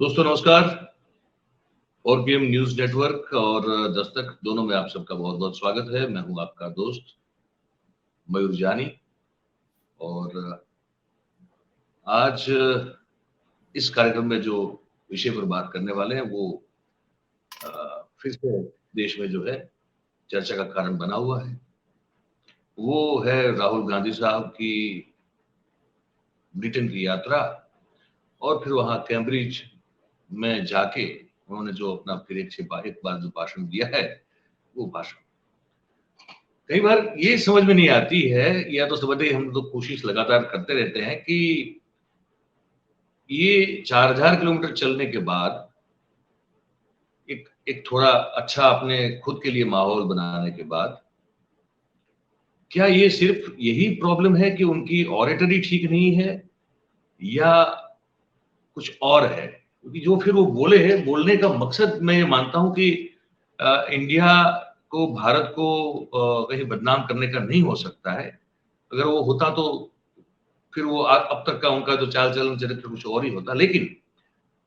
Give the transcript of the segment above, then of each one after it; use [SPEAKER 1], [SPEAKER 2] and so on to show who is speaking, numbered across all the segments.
[SPEAKER 1] दोस्तों नमस्कार। ORPM news network और दस्तक दोनों में आप सबका बहुत बहुत स्वागत है। मैं हूं आपका दोस्त मयूर जानी और आज इस कार्यक्रम में जो विषय पर बात करने वाले हैं वो फिर से देश में जो है चर्चा का कारण बना हुआ है। वो है राहुल गांधी साहब की ब्रिटेन की यात्रा और फिर वहां कैम्ब्रिज में जाके उन्होंने जो अपना फिर एक बार जो भाषण दिया है वो भाषण कई बार ये समझ में नहीं आती है, या तो समझते हम तो कोशिश लगातार करते रहते हैं कि ये 4000 किलोमीटर चलने के बाद एक एक थोड़ा अच्छा अपने खुद के लिए माहौल बनाने के बाद क्या ये सिर्फ यही प्रॉब्लम है कि उनकी ऑरेटरी ठीक नहीं है या कुछ और है? क्योंकि जो फिर वो बोले हैं, बोलने का मकसद मैं ये मानता हूं कि इंडिया को, भारत को कहीं बदनाम करने का नहीं हो सकता है। अगर वो होता तो फिर वो अब तक का उनका जो चाल चलन चरित्र कुछ और ही होता। लेकिन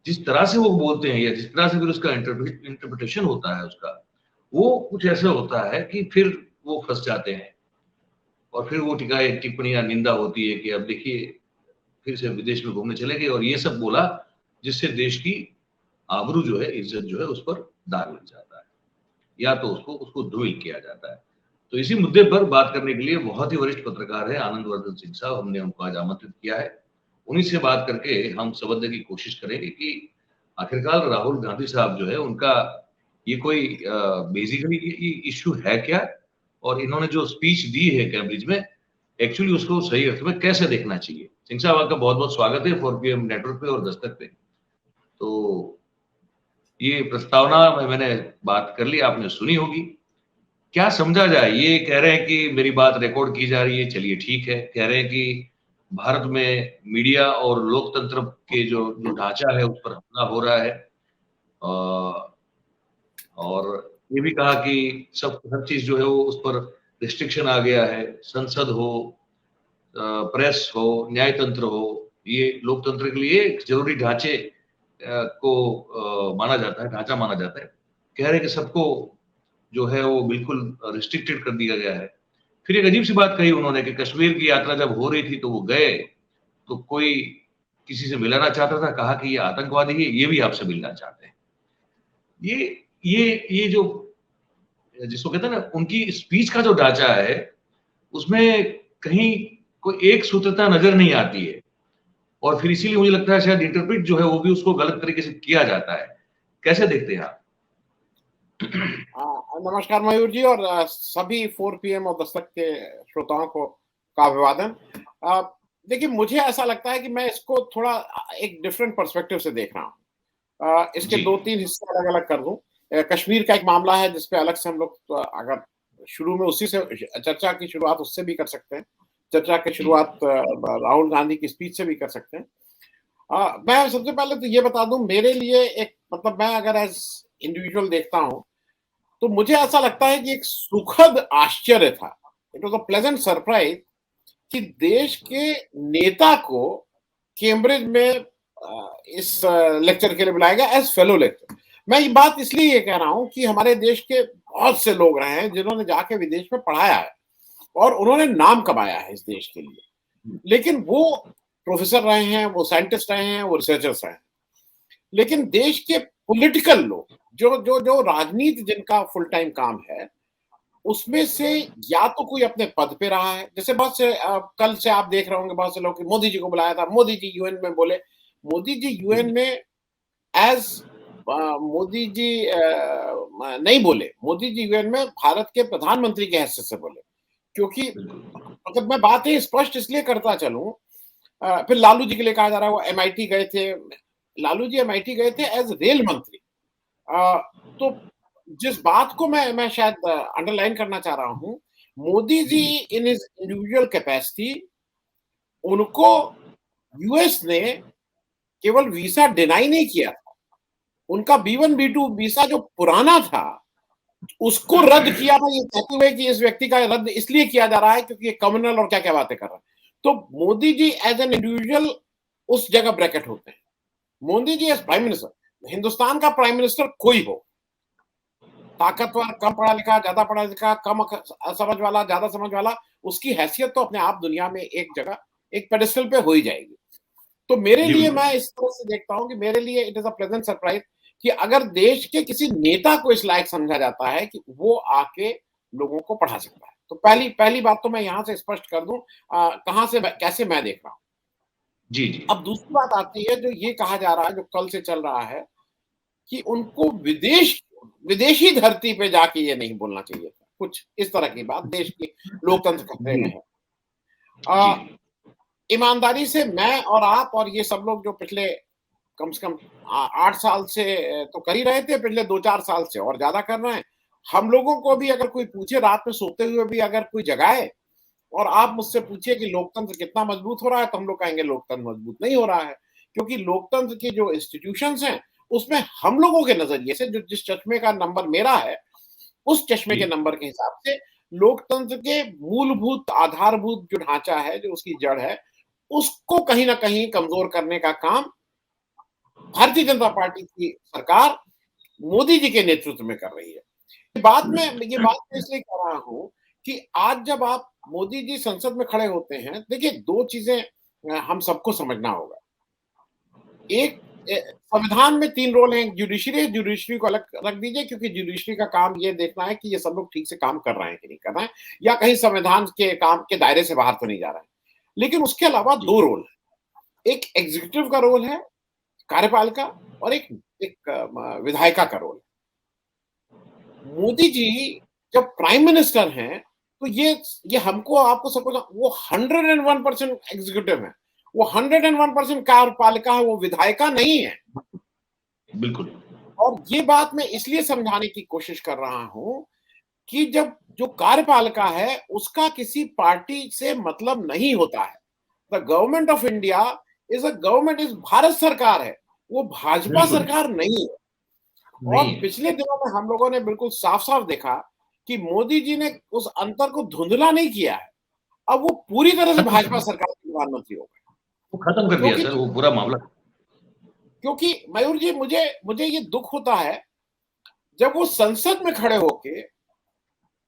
[SPEAKER 1] जिस तरह से वो बोलते हैं या जिस तरह से फिर उसका इंटरप्रिटेशन होता है उसका, वो कुछ ऐसा होता है कि फिर वो फंस जाते हैं और फिर वो टिप्पणियां निंदा होती है कि अब देखिए फिर से विदेश में घूमने चले गए और ये सब बोला, जिससे देश की आबरू जो है, इज्जत जो है, उस पर दाग लग जाता है या तो उसको उसको धूमिल किया जाता है। तो इसी मुद्दे पर बात करने के लिए बहुत ही वरिष्ठ पत्रकार है आनंदवर्धन सिंह साहब, हमने उनको आज आमंत्रित किया है। उन्हीं से बात करके हम समझने की कोशिश करेंगे कि आखिरकार राहुल गांधी साहब जो है उनका ये कोई बेसिकली इश्यू है क्या, और इन्होंने जो स्पीच दी है कैम्ब्रिज में एक्चुअली उसको सही अर्थ में कैसे देखना चाहिए। सिंह साहब आपका बहुत बहुत स्वागत है 4PM नेटवर्क पे और दस्तक पे। तो ये प्रस्तावना में मैंने बात कर ली, आपने सुनी होगी। क्या समझा जाए? ये कह रहे हैं कि मेरी बात रिकॉर्ड की जा रही है, चलिए ठीक है। कह रहे हैं कि भारत में मीडिया और लोकतंत्र के जो जो ढांचा है उस पर हमला हो रहा है, और ये भी कहा कि सब हर चीज जो है वो उस पर रिस्ट्रिक्शन आ गया है। संसद हो, प्रेस हो, न्यायतंत्र हो, ये लोकतंत्र के लिए एक जरूरी ढांचे को माना जाता है, ढांचा माना जाता है। कह रहे हैं कि सबको जो है वो बिल्कुल रिस्ट्रिक्टेड कर दिया गया है। फिर एक अजीब सी बात कही उन्होंने कि कश्मीर की यात्रा जब हो रही थी तो वो गए तो कोई किसी से मिलाना चाहता था, कहा कि ये आतंकवादी है, ये भी आपसे मिलना चाहते हैं। ये जो जिसको कहते हैं ना, उनकी स्पीच का जो ढांचा है उसमें कहीं कोई एक सूत्रता नजर नहीं आती है, और फिर इसीलिए मुझे लगता है शायद इंटरप्रेट जो है वो भी उसको गलत तरीके से किया जाता है। कैसे देखते हैं आप?
[SPEAKER 2] नमस्कार मयूर जी और सभी 4PM और दस्तक के श्रोताओं को का अभिवादन। देखिए, मुझे ऐसा लगता है कि मैं इसको थोड़ा एक डिफरेंट पर्सपेक्टिव से देख रहा हूँ। इसके दो तीन हिस्से अलग अलग कर दूं। कश्मीर का एक मामला है जिसपे अलग से हम लोग अगर शुरू में उसी से चर्चा की शुरुआत उससे भी कर सकते हैं, चर्चा की शुरुआत राहुल गांधी की स्पीच से भी कर सकते हैं। मैं सबसे पहले तो ये बता दूं, मेरे लिए एक मतलब मैं अगर एज इंडिविजुअल देखता हूं तो मुझे ऐसा लगता है कि एक सुखद आश्चर्य था, it was a pleasant surprise कि देश के नेता को कैम्ब्रिज में इस लेक्चर के लिए बुलाया गया एज फेलो लेक्चर। मैं ये बात इसलिए ये कह रहा हूं कि हमारे देश के बहुत से लोग रहे हैं जिन्होंने जाके विदेश में पढ़ाया है और उन्होंने नाम कमाया है इस देश के लिए, लेकिन वो प्रोफेसर रहे हैं, वो साइंटिस्ट रहे हैं, वो रिसर्चर्स रहे हैं। लेकिन देश के पॉलिटिकल लोग जो जो जो राजनीति जिनका फुल टाइम काम है, उसमें से या तो कोई अपने पद पे रहा है, जैसे बहुत से कल से आप देख रहे होंगे बहुत से लोग मोदी जी को बुलाया था, मोदी जी यूएन में बोले। मोदी जी यूएन में एज मोदी जी नहीं बोले, मोदी जी यूएन में भारत के प्रधानमंत्री के हैसियत से बोले, क्योंकि मतलब मैं बात ही स्पष्ट इसलिए करता चलूं। फिर लालू जी के लिए कहा जा रहा है वो MIT गए थे, लालू जी MIT गए थे एज रेल मंत्री। तो जिस बात को मैं शायद अंडरलाइन करना चाह रहा हूं, Modi ji in his individual capacity, उनको यूएस ने केवल वीसा डिनाई नहीं किया था, उनका B1 B2 वीसा जो पुराना था उसको रद्द किया था, ये कहते हुए कि इस व्यक्ति का रद्द इसलिए किया जा रहा है क्योंकि ये कम्युनल और क्या क्या बातें कर रहा है। तो Modi ji as an individual उस जगह ब्रैकेट होते हैं। Modi ji as prime minister, Hindustan का प्राइम मिनिस्टर कोई हो, ताकतवर, कम पढ़ा लिखा, ज्यादा पढ़ा लिखा, कम समझ वाला, ज्यादा समझ वाला, उसकी हैसियत तो अपने आप दुनिया में एक जगह, एक पेडेस्टल पे हो ही जाएगी। तो मेरे
[SPEAKER 1] जी
[SPEAKER 2] लिए,
[SPEAKER 1] बिल्कुल।
[SPEAKER 2] मैं इस तरह से देखता हूँ कि मेरे लिए it is a pleasant surprise कि अगर देश के किसी नेता को इस लायक समझा जाता है कि वो आके लोगों को पढ़ा सकता है, तो पहली पहली बात तो मैं यहाँ से स्पष्ट कर दूं, कहाँ से कैसे मैं देख रहा हूँ।
[SPEAKER 1] जी, जी।
[SPEAKER 2] अब दूसरी बात आती है, जो ये कहा जा रहा है, जो कल से चल रहा है, कि उनको विदेशी धरती पे जाके ये नहीं बोलना चाहिए था, कुछ इस तरह की बात देश के लोकतंत्र खतरे में
[SPEAKER 1] जी,
[SPEAKER 2] है।
[SPEAKER 1] जी।
[SPEAKER 2] ईमानदारी से मैं और आप और ये सब लोग जो पिछले कम से कम 8 साल से तो कर ही रहे थे, पिछले 2-4 साल से और ज्यादा कर रहे हैं। हम लोगों को भी अगर कोई पूछे, रात में सोते हुए भी अगर कोई जगाए और आप मुझसे पूछिए कि लोकतंत्र कितना मजबूत हो रहा है, तो हम लोग कहेंगे लोकतंत्र मजबूत नहीं हो रहा है, क्योंकि लोकतंत्र की जो इंस्टीट्यूशंस हैं, उसमें हम लोगों के नजरिए से, जो जिस चश्मे का नंबर मेरा है, उस चश्मे के
[SPEAKER 1] जी,
[SPEAKER 2] नंबर के हिसाब से लोकतंत्र के मूलभूत आधारभूत जो ढांचा है, जो उसकी जड़ है, उसको कहीं ना कहीं कमजोर करने का काम भारतीय जनता पार्टी की सरकार मोदी जी के नेतृत्व में कर रही है। ये बात मैं इसलिए कह रहा हूं कि आज जब आप मोदी जी संसद में खड़े होते हैं, देखिए दो चीजें हम सबको समझना होगा। एक, संविधान में 3 रोल हैं, जुडिशरी, जुडिशरी को अलग रख दीजिए, क्योंकि जुडिशरी का काम ये देखना है कि ये सब लोग ठीक से काम कर रहे हैं कि नहीं कर रहे हैं, या कहीं संविधान के काम के दायरे से बाहर तो नहीं जा रहे हैं। लेकिन उसके अलावा
[SPEAKER 1] जी,
[SPEAKER 2] 2 रोल है, एक एग्जीक्यूटिव का रोल है, कार्यपालिका, और एक एक विधायिका का रोल। मोदी जी जब प्राइम मिनिस्टर हैं, तो ये हमको आपको सबको, वो 101% एग्जीक्यूटिव है, वो 101% कार्यपालिका है, वो विधायिका नहीं है।
[SPEAKER 1] बिल्कुल।
[SPEAKER 2] और ये बात मैं इसलिए समझाने की कोशिश कर रहा हूं कि जब जो कार्यपालिका है, उसका किसी पार्टी से मतलब नहीं होता है। The government of India is a government, is Bharat सरकार है, वो भाजपा
[SPEAKER 1] बिल्कुल,
[SPEAKER 2] सरकार नहीं है। और
[SPEAKER 1] नहीं है।
[SPEAKER 2] पिछले दिनों में हम लोगों ने बिल्कुल साफ-साफ देखा कि मोदी जी ने उस अंतर को धुंधला नहीं किया है। अब वो पूरी तरह से
[SPEAKER 1] खत्म कर
[SPEAKER 2] भाजपा
[SPEAKER 1] दिया।
[SPEAKER 2] सरकार के प्रधानमंत्री हो गए।
[SPEAKER 1] वो खत्म कर दिया
[SPEAKER 2] क्योंकि
[SPEAKER 1] सर, वो पूरा मामला।
[SPEAKER 2] क्योंकि मयूर जी, मुझे मुझे ये दुःख होता है, जब वो संसद में खड़े होके,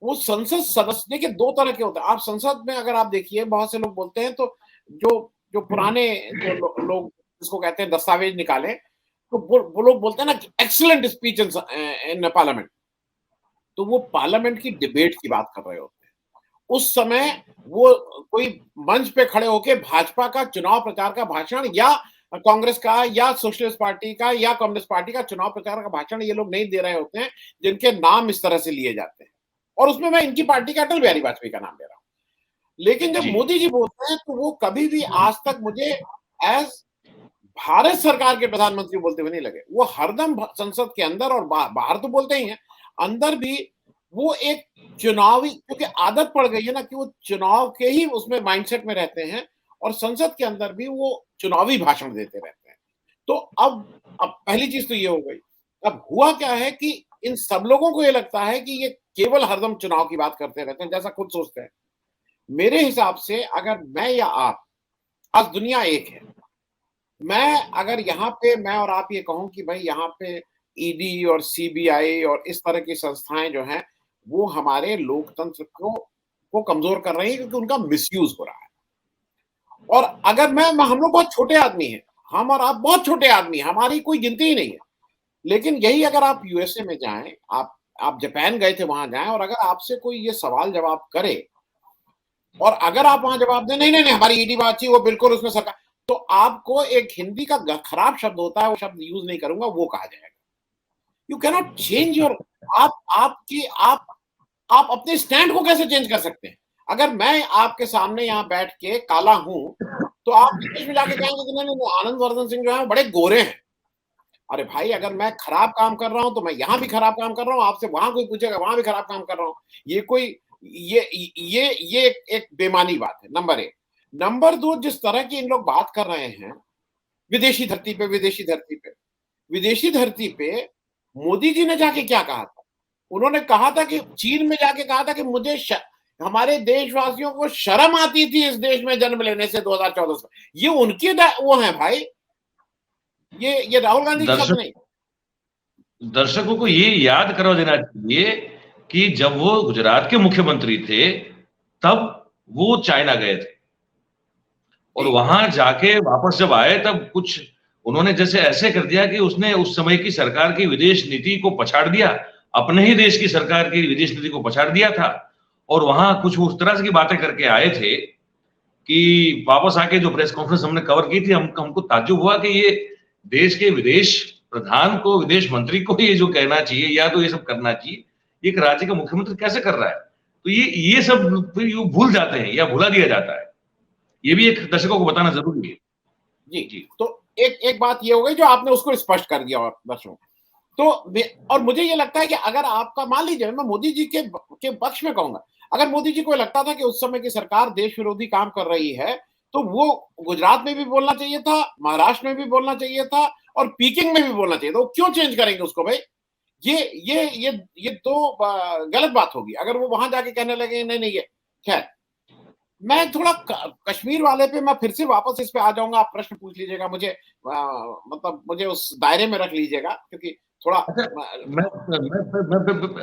[SPEAKER 2] वो संसद सदस्य, देखिए 2 तरह के होते हैं। आप संसद में अगर आप देखिए, बहुत से लोग बोलते हैं, तो जो जो पुराने जो लोग जिसको कहते हैं दस्तावेज निकाले, तो वो लोग बोलते हैं ना कि एक्सीलेंट स्पीच इन पार्लियामेंट। तो वो पार्लियामेंट की डिबेट की बात कर रहे होते हैं। उस समय वो कोई मंच पे खड़े होके भाजपा का चुनाव प्रचार का भाषण, या कांग्रेस का, या सोशलिस्ट पार्टी का, या कम्युनिस्ट पार्टी का चुनाव प्रचार का भाषण ये लोग नहीं दे रहे होते हैं, जिनके नाम इस तरह से लिए जाते हैं। और उसमें मैं इनकी पार्टी के अटल बिहारी वाजपेयी का नाम ले रहा हूं। लेकिन जब
[SPEAKER 1] जी,
[SPEAKER 2] मोदी जी बोलते हैं, तो वो कभी भी आज तक मुझे एज भारत सरकार के प्रधानमंत्री बोलते हुए नहीं लगे। वो हरदम संसद के अंदर और बाहर तो बोलते ही हैं, अंदर भी वो एक चुनावी, क्योंकि आदत पड़ गई है ना कि वो चुनाव के ही उसमें माइंडसेट में रहते हैं, और संसद के अंदर भी वो चुनावी भाषण देते रहते हैं। तो अब पहली चीज तो ये हो गई। अब हुआ क्या है कि इन सब लोगों को ये लगता है कि ये केवल हरदम चुनाव की बात करते रहते हैं, जैसा खुद सोचते हैं। मेरे हिसाब से अगर मैं या आप, आज दुनिया एक है, मैं अगर यहाँ पे मैं और आप ये कहूं कि भाई यहाँ पे ईडी और सीबीआई और इस तरह की संस्थाएं जो हैं, वो हमारे लोकतंत्र को कमजोर कर रही है, क्योंकि उनका मिसयूज हो रहा है। और अगर हम लोग बहुत छोटे आदमी हैं, हम और आप बहुत छोटे आदमी हैं, हमारी कोई गिनती ही नहीं है। लेकिन यही अगर आप यूएसए में जाएं, आप जापान गए थे, वहां जाएं, और अगर आपसे कोई ये सवाल जवाब करे, और अगर आप वहां जवाब दें नहीं नहीं नहीं हमारी ईडी बात थी, वो बिल्कुल उसमें सरकार, तो आपको एक हिंदी का खराब शब्द होता है, वो शब्द यूज नहीं करूंगा, वो कहा जाएगा। यू कैनॉट चेंज योर, आप आपकी आप अपने स्टैंड को कैसे चेंज कर सकते हैं? अगर मैं आपके सामने यहाँ बैठ के काला हूं, तो आप विदेश में जाके कहेंगे कि नहीं नहीं नहीं, आनंद वर्धन सिंह जो है बड़े गोरे हैं। अरे भाई, अगर मैं खराब काम कर रहा हूं, तो मैं यहाँ भी खराब काम कर रहा हूं, आपसे वहां कोई पूछेगा, वहां भी खराब काम कर रहा हूं। ये कोई ये एक बेमानी बात है, नंबर 1। नंबर 2, जिस तरह की इन लोग बात कर रहे हैं, विदेशी धरती पे, विदेशी धरती पे, विदेशी धरती पे, मोदी जी ने जाके क्या कहा था? उन्होंने कहा था कि चीन में जाके कहा था कि हमारे देशवासियों को शर्म आती थी इस देश में जन्म लेने से 2014 से। ये उनकी वो है भाई। ये राहुल गांधी के शब्द नहीं।
[SPEAKER 1] दर्शकों को ये याद करवा देना चाहिए कि जब वो गुजरात के मुख्यमंत्री थे तब वो चाइना गए थे और वहां जाके वापस जब आए तब कुछ उन्होंने जैसे ऐसे कर दिया कि उसने उस समय की सरकार की विदेश नीति को पछाड़ दिया, अपने ही देश की सरकार की विदेश नीति को पछाड़ दिया था और वहां कुछ उस तरह की बातें करके आए थे कि वापस आके जो प्रेस कॉन्फ्रेंस हमने कवर की थी हमको ताज्जुब हुआ कि ये देश के विदेश प्रधान को, विदेश मंत्री को ये जो कहना चाहिए या तो ये सब करना चाहिए, एक राज्य का मुख्यमंत्री कैसे कर रहा है? तो ये सब भूल जाते हैं या भुला दिया जाता है। ये भी एक दर्शकों को बताना जरूरी है।
[SPEAKER 2] जी तो एक बात ये हो गई जो आपने उसको स्पष्ट कर दिया और दर्शकों तो और मुझे ये लगता है कि अगर आपका, मान लीजिए मैं मोदी जी के पक्ष में कहूंगा, अगर मोदी जी को लगता था कि उस समय की सरकार देश विरोधी काम कर रही है तो वो गुजरात में भी बोलना चाहिए था, महाराष्ट्र में भी बोलना चाहिए था और पीकिंग में भी बोलना चाहिए था। वो क्यों चेंज करेंगे उसको भाई? ये तो गलत बात होगी अगर वो वहां जाके कहने लगे नहीं नहीं। ये खैर, मैं थोड़ा कश्मीर वाले पे मैं फिर से वापस इस पे आ जाऊंगा। आप प्रश्न पूछ लीजिएगा मुझे, मतलब मुझे उस दायरे में रख लीजिएगा क्योंकि थोड़ा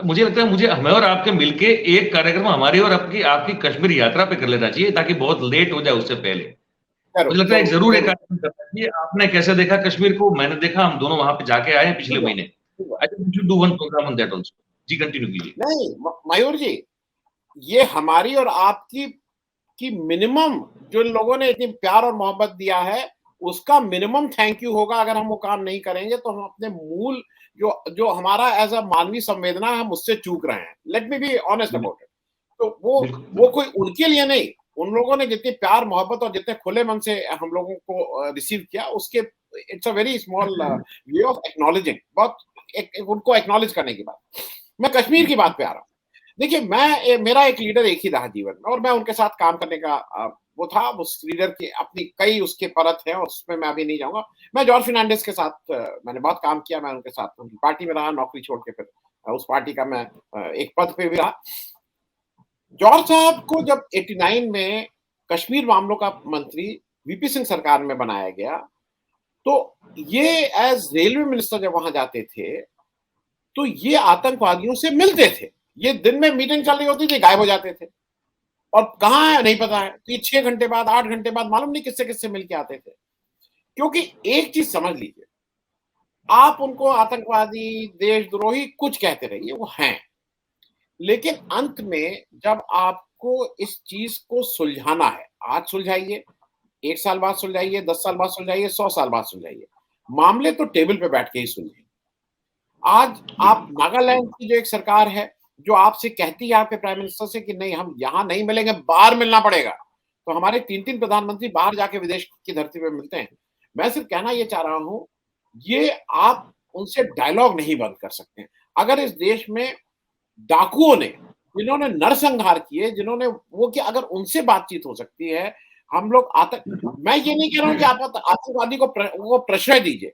[SPEAKER 1] मुझे लगता है मुझे हमें और आपके मिलके एक कार्यक्रम हमारी और आपकी कश्मीर यात्रा पे कर लेना चाहिए ताकि बहुत लेट हो जाए उससे पहले। मुझे लगता है जरूर एक कार्यक्रम करना चाहिए। आपने कैसे देखा कश्मीर को? मैंने देखा, हम दोनों वहां पे जाके आए हैं पिछले महीने। I think we should do one program on that also. जी कंटिन्यू कीजिए।
[SPEAKER 2] नहीं मयूर जी, ये हमारी और आपकी मिनिमम, जो लोगों ने इतनी प्यार और मोहब्बत दिया है उसका मिनिमम थैंक यू होगा। अगर हम वो काम नहीं करेंगे तो हम अपने मूल जो हमारा एज अ मानवीय संवेदना है हम उससे चूक रहे हैं। Let me be honest about it. तो वो कोई उनके लिए नहीं, उन लोगों ने जितनी प्यार मोहब्बत और जितने खुले मन से हम लोगों को रिसीव किया उसके it's a very small way of acknowledging, बहुत उनको एक्नॉलेज करने की बात। मैं कश्मीर की बात पे आ रहा हूँ। देखिए मेरा एक लीडर एक ही रहा जीवन में और मैं उनके साथ काम करने का वो था। उस लीडर की अपनी कई उसके परत है और उसमें मैं अभी नहीं जाऊंगा। मैं जॉर्ज फर्नांडिस के साथ मैंने बहुत काम किया। मैं उनके साथ उनकी पार्टी में रहा, नौकरी छोड़ के फिर उस पार्टी का मैं एक पद पे भी रहा। जॉर्ज साहब को जब 89 में कश्मीर मामलों का मंत्री वीपी सिंह सरकार में बनाया गया तो ये एज रेलवे मिनिस्टर जब वहां जाते थे तो ये आतंकवादियों से मिलते थे। ये दिन में मीटिंग चल रही होती थी, गायब हो जाते थे और कहाँ है नहीं पता है। तो ये 6 घंटे बाद 8 घंटे बाद मालूम नहीं किससे किससे मिलके आते थे। क्योंकि एक चीज समझ लीजिए, आप उनको आतंकवादी, देशद्रोही कुछ कहते रहिए, वो हैं, लेकिन अंत में जब आपको इस चीज को सुलझाना है, आज सुलझाइए, 1 साल बाद सुलझाइए, 10 साल बाद सुलझाइए, 100 साल बाद सुलझाइए, मामले तो टेबल पे बैठ के ही सुलझे। आज आप नागालैंड की जो एक सरकार है जो आपसे कहती है आपके प्राइम मिनिस्टर से कि नहीं हम यहां नहीं मिलेंगे, बाहर मिलना पड़ेगा, तो हमारे 3-3 प्रधानमंत्री बाहर जाके विदेश की धरती पे मिलते हैं। मैं सिर्फ कहना ये चाह रहा हूं, ये आप उनसे डायलॉग नहीं बंद कर सकते। अगर इस देश में डाकुओं ने, जिन्होंने नरसंहार किए, जिन्होंने वो किया, अगर उनसे बातचीत हो सकती है, हम लोग मैं ये नहीं कह रहा हूं कि आप आतंकवादी को प्रश्रय दीजिए,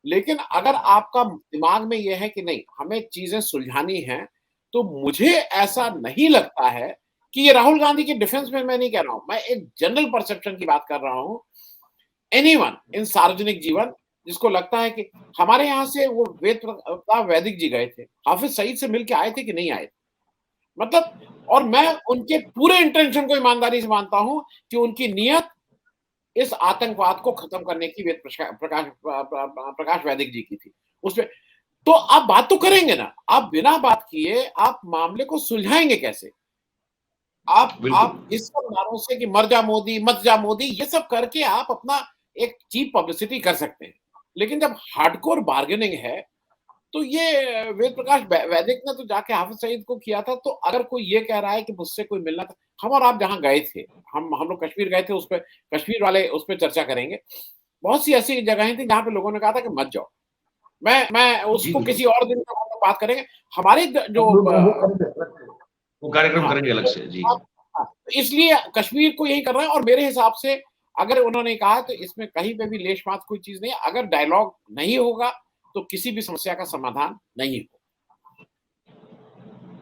[SPEAKER 2] लेकिन अगर आपका दिमाग में यह है कि नहीं हमें चीजें सुलझानी हैं, तो मुझे ऐसा नहीं लगता है कि ये राहुल गांधी के डिफेंस में मैं नहीं कह रहा हूं, मैं एक जनरल परसेप्शन की बात कर रहा हूं। एनीवन इन सार्वजनिक जीवन जिसको लगता है कि हमारे यहां से वो वैदिक जी गए थे, हाफिज सईद से मिलके आए थे कि नहीं आए थे, मतलब, और मैं उनके पूरे इंटेंशन को ईमानदारी से मानता हूं कि उनकी नीयत इस आतंकवाद को खत्म करने की प्रकाश वैदिक जी की थी उसमें। तो आप बात तो करेंगे ना, आप बिना बात किए आप मामले को सुलझाएंगे कैसे? आप इस सब नारों से कि मर जा मोदी, मत जा मोदी, ये सब करके आप अपना एक चीप पब्लिसिटी कर सकते हैं, लेकिन जब हार्डकोर बार्गेनिंग है तो ये वेद प्रकाश वैदिक ने तो जाके हाफिज सईद को किया था। तो अगर कोई ये कह रहा है कि मुझसे कोई मिलना था, हम और आप जहां गए थे, हम लोग कश्मीर गए थे, उस पर कश्मीर वाले उस पर चर्चा करेंगे। बहुत सी ऐसी जगहें थी जहां पे लोगों ने कहा था कि मत जाओ। मैं उसको किसी और दिन बात करेंगे। हमारे जो
[SPEAKER 1] वो कार्यक्रम करेंगे अलग से जी।
[SPEAKER 2] इसलिए कश्मीर को यही कर रहा है और मेरे हिसाब से अगर उन्होंने कहा तो इसमें कहीं पे भी लेश मात्र कोई चीज नहीं। अगर डायलॉग नहीं होगा तो किसी भी समस्या का समाधान नहीं होगा।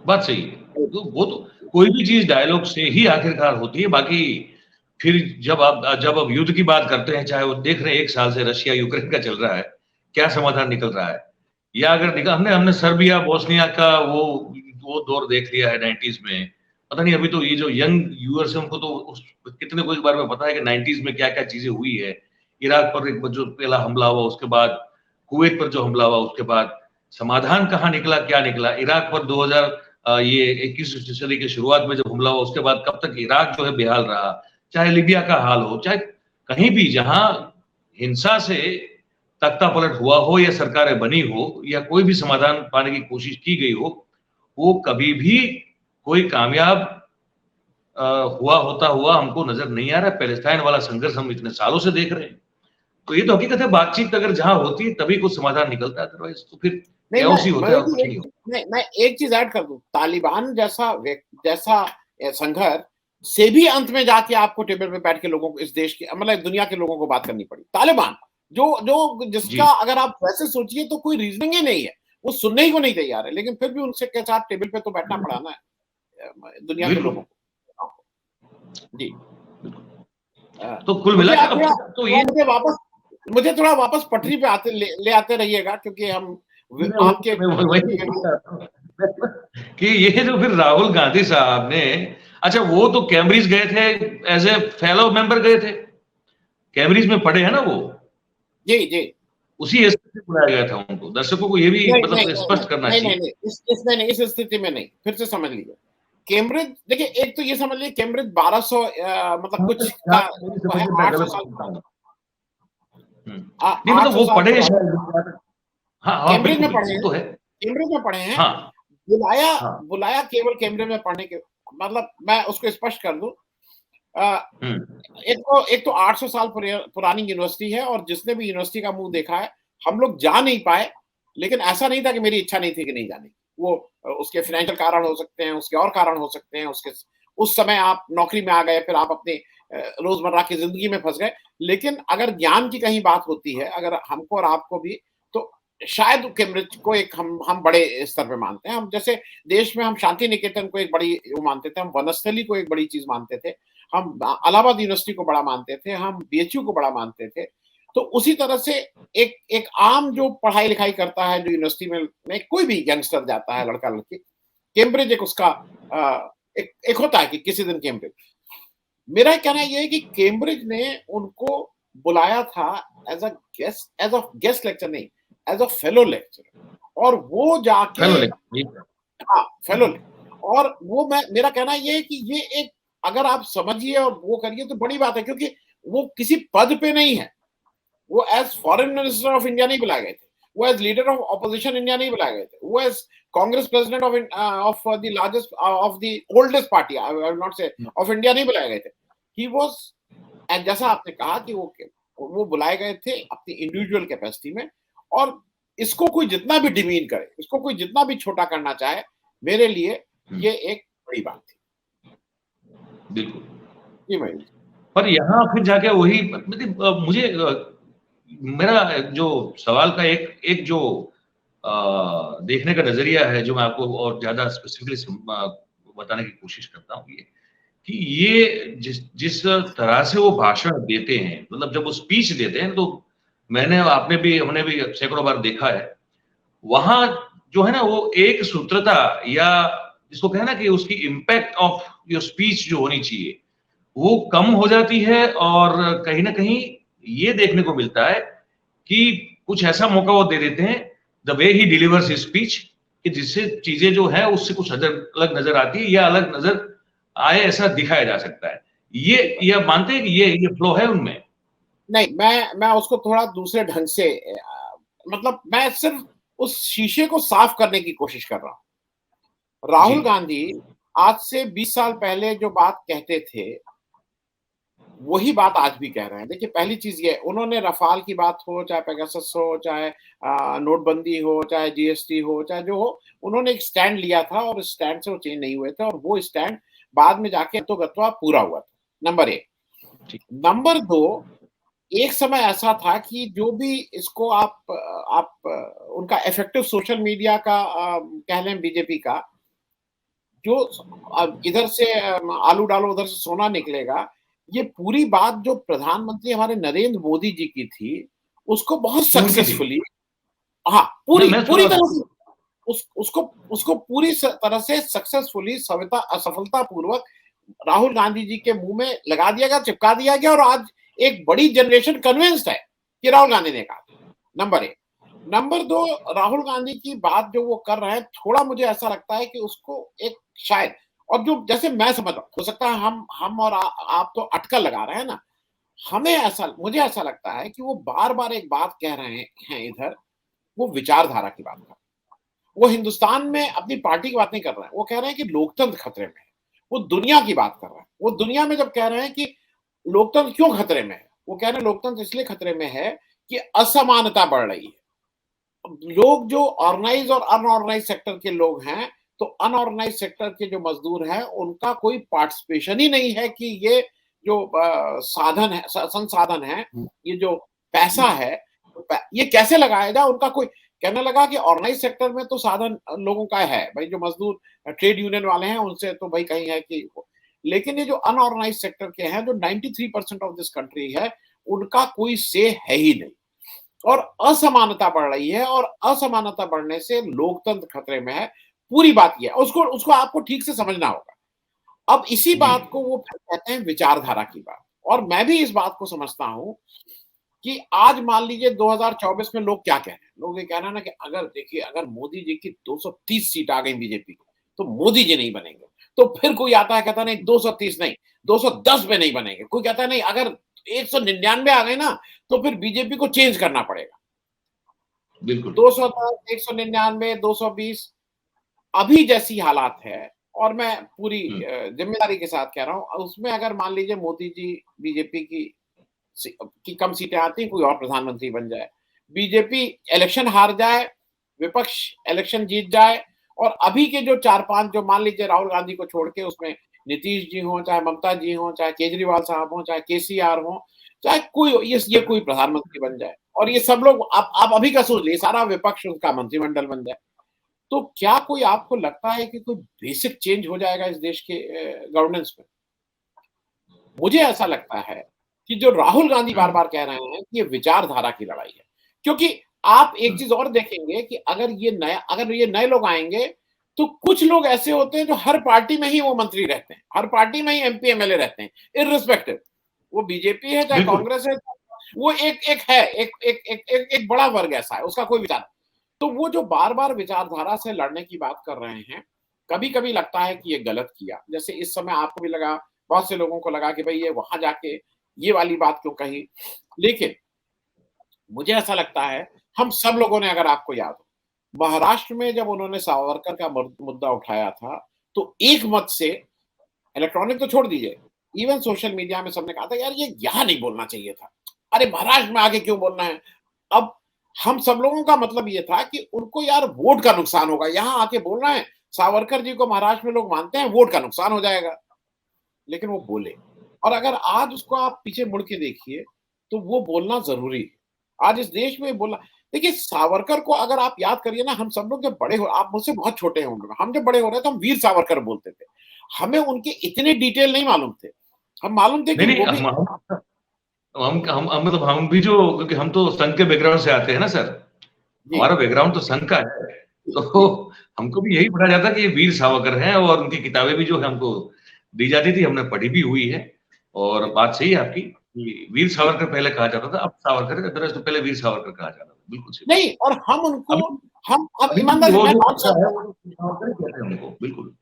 [SPEAKER 1] बात सही है। तो वो तो कोई भी चीज डायलॉग से ही आखिरकार होती है, बाकी फिर जब अब युद्ध की बात करते हैं, चाहे वो देख रहे हैं 1 साल से रशिया यूक्रेन का चल रहा है, क्या समाधान निकल रहा है, या अगर निकल हमने सर्बिया बोस्निया का वो दौर देख लिया है 90s में। पता नहीं अभी तो ये जो यंग व्यूअर्स हैं उनको तो कितने को इस बारे में पता है कि 90s में क्या क्या चीजें हुई है। इराक पर एक जो पहला हमला हुआ, उसके बाद कुवैत पर जो हमला हुआ, उसके बाद समाधान कहाँ निकला, क्या निकला। इराक पर 2000 ये 21वीं सदी की शुरुआत में जब हमला हुआ, उसके बाद कब तक इराक जो है बेहाल रहा। चाहे लीबिया का हाल हो, चाहे कहीं भी जहां हिंसा से तख्ता पलट हुआ हो या सरकारें बनी हो या कोई भी समाधान पाने की कोशिश की गई हो, वो कभी भी कोई कामयाब हुआ होता हुआ हमको नजर नहीं आ रहा। पैलेस्टाइन वाला संघर्ष हम इतने सालों से देख रहे हैं। तो ये तो हकीकत है, बातचीत अगर जहां होती है तभी कुछ समाधान निकलता है, अदरवाइज तो फिर कैओस ही होता है और कुछ नहीं होता।
[SPEAKER 2] मैं एक चीज ऐड कर दूं, तालिबान जैसा संघर्ष से भी अंत में जाके आपको टेबल पे बैठ के लोगों को, इस देश के मतलब दुनिया के लोगों को बात करनी पड़ी। तालिबान जो जिसका अगर आप वैसे सोचिए तो कोई रीजनिंग ही नहीं है, वो सुनने ही को नहीं तैयार है, लेकिन फिर भी उनसे के साथ टेबल पे तो बैठना पड़ा ना दुनिया के लोगों को। जी,
[SPEAKER 1] तो कुल मिलाकर तो ये
[SPEAKER 2] मुझे थोड़ा वापस पटरी पे ले आते रहिएगा, क्योंकि हम आपके
[SPEAKER 1] कि ये जो फिर राहुल गांधी साहब ने, अच्छा वो तो कैम्ब्रिज गए थे, एज ए फेलो मेंबर गए थे, कैम्ब्रिज में पढ़े हैं ना वो।
[SPEAKER 2] जी जी,
[SPEAKER 1] उसी स्थिति से बुलाया गया था उनको। दर्शकों को ये भी मतलब स्पष्ट करना चाहिए।
[SPEAKER 2] नहीं, इस स्थिति में नहीं, फिर से समझ लीजिए। कैम्ब्रिज देखिए, एक तो ये समझ लीजिए कैम्ब्रिज 1200 मतलब कुछ
[SPEAKER 1] नहीं, मतलब वो पढ़े
[SPEAKER 2] कैम्ब्रिज में पढ़े हैं, कैम्ब्रिज में पढ़े हैं। बुलाया केवल कैम्ब्रिज में पढ़ने के, मतलब मैं उसको स्पष्ट कर दूं, एक तो 800 साल पुरानी यूनिवर्सिटी है, और जिसने भी यूनिवर्सिटी का मुंह देखा है, हम लोग जा नहीं पाए, लेकिन ऐसा नहीं था कि मेरी इच्छा नहीं थी कि नहीं जाने। वो उसके फाइनेंशियल कारण हो सकते हैं, उसके और कारण हो सकते हैं, उसके उस समय आप नौकरी में आ गए, फिर आप अपने रोजमर्रा की जिंदगी में फंस गए। लेकिन अगर ज्ञान की कहीं बात होती है, अगर हमको और आपको भी, तो शायद कैम्ब्रिज को एक हम बड़े स्तर पे मानते हैं। हम जैसे देश में हम शांति निकेतन को एक बड़ी वो मानते थे, हम वनस्थली को एक बड़ी चीज मानते थे, हम इलाहाबाद यूनिवर्सिटी को बड़ा मानते थे, हम बीएचयू को बड़ा मानते थे। तो उसी तरह से एक आम जो पढ़ाई लिखाई करता है, जो यूनिवर्सिटी में कोई भी यंगस्टर जाता है, लड़का लड़की, कैम्ब्रिज एक उसका एक होता है कि किसी दिन कैम्ब्रिज। मेरा कहना यह है कि कैम्ब्रिज ने उनको बुलाया था एज अ गेस्ट लेक्चर, नहीं एज अ फेलो लेक्चर, और वो जाके फेलो। और वो मेरा कहना यह है कि ये एक, अगर आप समझिए और वो करिए तो बड़ी बात है, क्योंकि वो किसी पद पे नहीं है। वो as foreign minister of India नहीं बुलाए गए थे, वो as leader of opposition India नहीं बुलाए गए थे, वो as Congress president of the largest of the oldest party, I will not say of India, नहीं बुलाए गए थे। ही वाज, एंड जैसा आपने कहा कि वो बुलाए गए थे अपनी इंडिविजुअल कैपेसिटी में। और इसको कोई जितना भी डिमीन करे, इसको कोई जितना भी छोटा करना चाहे, मेरे लिए ये एक बड़ी बात थी।
[SPEAKER 1] बिल्कुल
[SPEAKER 2] जी भाई।
[SPEAKER 1] पर यहाँ फिर जाके वही मुझे मेरा जो सवाल का एक जो देखने का नजरिया है, जो मैं आपको और ज्यादा स्पेसिफिकली बताने की कोशिश करता हूँ, ये कि ये जिस तरह से वो भाषण देते हैं, मतलब जब वो स्पीच देते हैं, तो हमने भी सैकड़ों बार देखा है, वहां जो है ना वो एक सूत्रता, या जिसको कहना ना कि उसकी इम्पैक्ट ऑफ योर स्पीच जो होनी चाहिए वो कम हो जाती है। और कहीं ना कहीं ये देखने को मिलता है कि कुछ ऐसा मौका वो दे देते हैं, the way he delivers his speech, कि जिससे चीजें जो है उससे कुछ अलग नजर आती है, या अलग नजर आए ऐसा दिखाया जा सकता है। ये मानते हैं कि ये फ्लो है उनमें?
[SPEAKER 2] नहीं, मैं उसको थोड़ा दूसरे ढंग से, मतलब मैं सिर्फ उस शीशे को साफ करने की कोशिश कर रहा हूं। राहुल गांधी आज से 20 साल पहले जो बात कहते थे, वही बात आज भी कह रहे हैं। देखिए, पहली चीज ये, उन्होंने रफाल की बात हो, चाहे पेगासस हो, चाहे नोटबंदी हो, चाहे जीएसटी हो, चाहे जो हो, उन्होंने एक स्टैंड लिया था, और उस स्टैंड से वो चेंज नहीं हुए थे, और वो स्टैंड बाद में जाके तो गत्वा पूरा हुआ था। नंबर 1। नंबर 2, एक समय ऐसा था कि जो भी इसको आप उनका इफेक्टिव सोशल मीडिया का कह लें, बीजेपी का, जो इधर से आलू डालो उधर से सोना निकलेगा, ये पूरी बात जो प्रधानमंत्री हमारे नरेंद्र मोदी जी की थी, उसको बहुत
[SPEAKER 1] ये उनकी थी।
[SPEAKER 2] सक्सेसफुली, हाँ, पूरी
[SPEAKER 1] मैं
[SPEAKER 2] पूरी
[SPEAKER 1] सुना
[SPEAKER 2] तरह से उसको उसको पूरी तरह से सक्सेसफुली सफलतापूर्वक राहुल गांधी जी के मुंह में लगा दिया गया, चिपका दिया गया, और आज एक बड़ी जनरेशन कन्विंस्ड है कि राहुल गांधी ने कहा। नंबर एक। नंबर दो, राहुल गांधी की बात जो वो कर रहे हैं, थोड़ा मुझे ऐसा लगता है कि उसको एक शायद, और जो जैसे मैं समझ रहा हूं, हो सकता है हम और आप तो अटकल लगा रहे हैं ना, हमें ऐसा, मुझे ऐसा लगता है कि वो बार बार एक बात कह रहे हैं इधर, वो विचारधारा की बात कर रहे हैं। वो हिंदुस्तान में अपनी पार्टी की बात नहीं कर रहे हैं, वो कह रहे हैं कि लोकतंत्र खतरे में है। वो दुनिया की बात कर रहे हैं। वो दुनिया में जब कह रहे हैं कि लोकतंत्र क्यों खतरे में है, वो कह रहे हैं लोकतंत्र इसलिए खतरे में है कि असमानता बढ़ रही है। लोग जो ऑर्गेनाइज और अनऑर्गेनाइज सेक्टर के लोग हैं, तो अनऑर्गेनाइज सेक्टर के जो मजदूर हैं, उनका कोई पार्टिसिपेशन ही नहीं है कि ये जो साधन है, संसाधन है, ये जो पैसा है, ये कैसे लगाया जाए। उनका कोई कहने लगा कि ऑर्गेनाइज सेक्टर में तो साधन लोगों का है भाई, जो मजदूर ट्रेड यूनियन वाले हैं उनसे तो भाई कहीं है कि, लेकिन ये जो अनऑर्गेनाइज सेक्टर के हैं, जो 93% ऑफ दिस कंट्री है, उनका कोई से है ही नहीं। और असमानता बढ़ रही है, और असमानता बढ़ने से लोकतंत्र खतरे में है। पूरी बात यह है, उसको उसको आपको ठीक से समझना होगा। अब इसी
[SPEAKER 1] जी।
[SPEAKER 2] बात को वो फिर कहते हैं विचारधारा की बात, और मैं भी इस बात को समझता हूं कि आज मान लीजिए 2024 में लोग क्या कह रहे हैं। लोग ये कह रहे हैं ना कि अगर देखिए, अगर मोदी जी की 230 सीट आ गई बीजेपी की, तो मोदी जी नहीं बनेंगे। तो फिर कोई आता है कहता नहीं 230 नहीं, 210 में नहीं बनेंगे। कोई कहता है नहीं, अगर 199 आ गए ना, तो फिर बीजेपी को चेंज करना पड़ेगा।
[SPEAKER 1] बिल्कुल।
[SPEAKER 2] 210, 199, 220, अभी जैसी हालात है, और मैं पूरी
[SPEAKER 1] हम्म।
[SPEAKER 2] जिम्मेदारी के साथ कह रहा हूं, उसमें अगर मान लीजिए मोदी जी, बीजेपी की कम सीटें आती, कोई और प्रधानमंत्री बन जाए, बीजेपी इलेक्शन हार जाए, विपक्ष इलेक्शन जीत जाए, और अभी के जो 4-5, जो मान लीजिए राहुल गांधी को छोड़ के, उसमें नीतीश जी हो, चाहे ममता जी हो, चाहे केजरीवाल साहब हो, चाहे केसीआर हो, चाहे कोई हो, ये कोई प्रधानमंत्री बन जाए, और ये सब लोग, आप अभी का सोच लीजिए, सारा विपक्ष उनका मंत्रिमंडल बन जाए, तो क्या कोई आपको लगता है कि कोई बेसिक चेंज हो जाएगा इस देश के गवर्नेंस में? मुझे ऐसा लगता है कि जो राहुल गांधी बार
[SPEAKER 1] हम्म।
[SPEAKER 2] बार कह रहे हैं कि ये विचारधारा की लड़ाई है। क्योंकि आप एक
[SPEAKER 1] हम्म।
[SPEAKER 2] चीज और देखेंगे कि अगर ये नए लोग आएंगे, तो कुछ लोग ऐसे होते हैं जो हर पार्टी में ही वो मंत्री रहते हैं, हर पार्टी में ही एमपी एमएलए रहते हैं, इररिस्पेक्टिव, वो बीजेपी है चाहे
[SPEAKER 1] बिल्कुल।
[SPEAKER 2] कांग्रेस है। वो एक एक है एक एक एक एक, एक बड़ा वर्ग ऐसा है, उसका कोई विचार। तो वो जो बार बार विचारधारा से लड़ने की बात कर रहे हैं, कभी कभी लगता है कि ये गलत किया। जैसे इस समय आपको भी लगा, बहुत से लोगों को लगा कि भाई ये वहां जाके ये वाली बात क्यों कही। लेकिन मुझे ऐसा लगता है, हम सब लोगों ने, अगर आपको याद हो, महाराष्ट्र में जब उन्होंने सावरकर का मुद्दा उठाया था, तो एक मत से, इलेक्ट्रॉनिक तो छोड़ दीजिए, इवन सोशल मीडिया में सबने कहा था यार ये यहां नहीं बोलना चाहिए था, अरे महाराष्ट्र में आके क्यों बोलना है। अब हम सब लोगों का मतलब ये था कि उनको यार वोट का नुकसान होगा, यहां आके बोलना है, सावरकर जी को महाराष्ट्र में लोग मानते हैं, वोट का नुकसान हो जाएगा। लेकिन वो बोले, और अगर आज उसको आप पीछे मुड़ के देखिए, तो वो बोलना जरूरी है। आज इस देश में बोलना, देखिए सावरकर को अगर आप याद करिए ना, हम सब लोग जब बड़े हो, आप मुझसे बहुत छोटे होंगे, हम जब बड़े हो रहे थे, हम वीर सावरकर बोलते थे। हमें उनके इतने डिटेल नहीं मालूम थे। हम मालूम थे कि
[SPEAKER 1] नहीं नहीं,
[SPEAKER 2] वो भी,
[SPEAKER 1] हम मतलब हम भी जो, क्योंकि हम तो संघ के बैकग्राउंड से आते हैं ना सर,
[SPEAKER 2] जी
[SPEAKER 1] हमारा बैकग्राउंड तो संघ का है। तो
[SPEAKER 2] जी
[SPEAKER 1] हमको भी यही पढ़ा जाता कि ये वीर सावरकर हैं, और उनकी किताबें भी जो है हमको दी जाती थी, हमने पढ़ी भी हुई है। और
[SPEAKER 2] जी
[SPEAKER 1] बात सही है आपकी कि वीर
[SPEAKER 2] जी
[SPEAKER 1] सावरकर पहले कहा जाता था, अब सावरकर, अदरवाइज तो पहले वीर सावरकर कहा जाता था। बिल्कुल सही बात।
[SPEAKER 2] नहीं, और हम उनको,
[SPEAKER 1] अभी
[SPEAKER 2] हम अब
[SPEAKER 1] अभी भी
[SPEAKER 2] ईमानदारी,
[SPEAKER 1] वो
[SPEAKER 2] मैं
[SPEAKER 1] जो
[SPEAKER 2] नॉन
[SPEAKER 1] अच्छा है वो सावरकर ही कहते हैं हमको। बिल्कुल।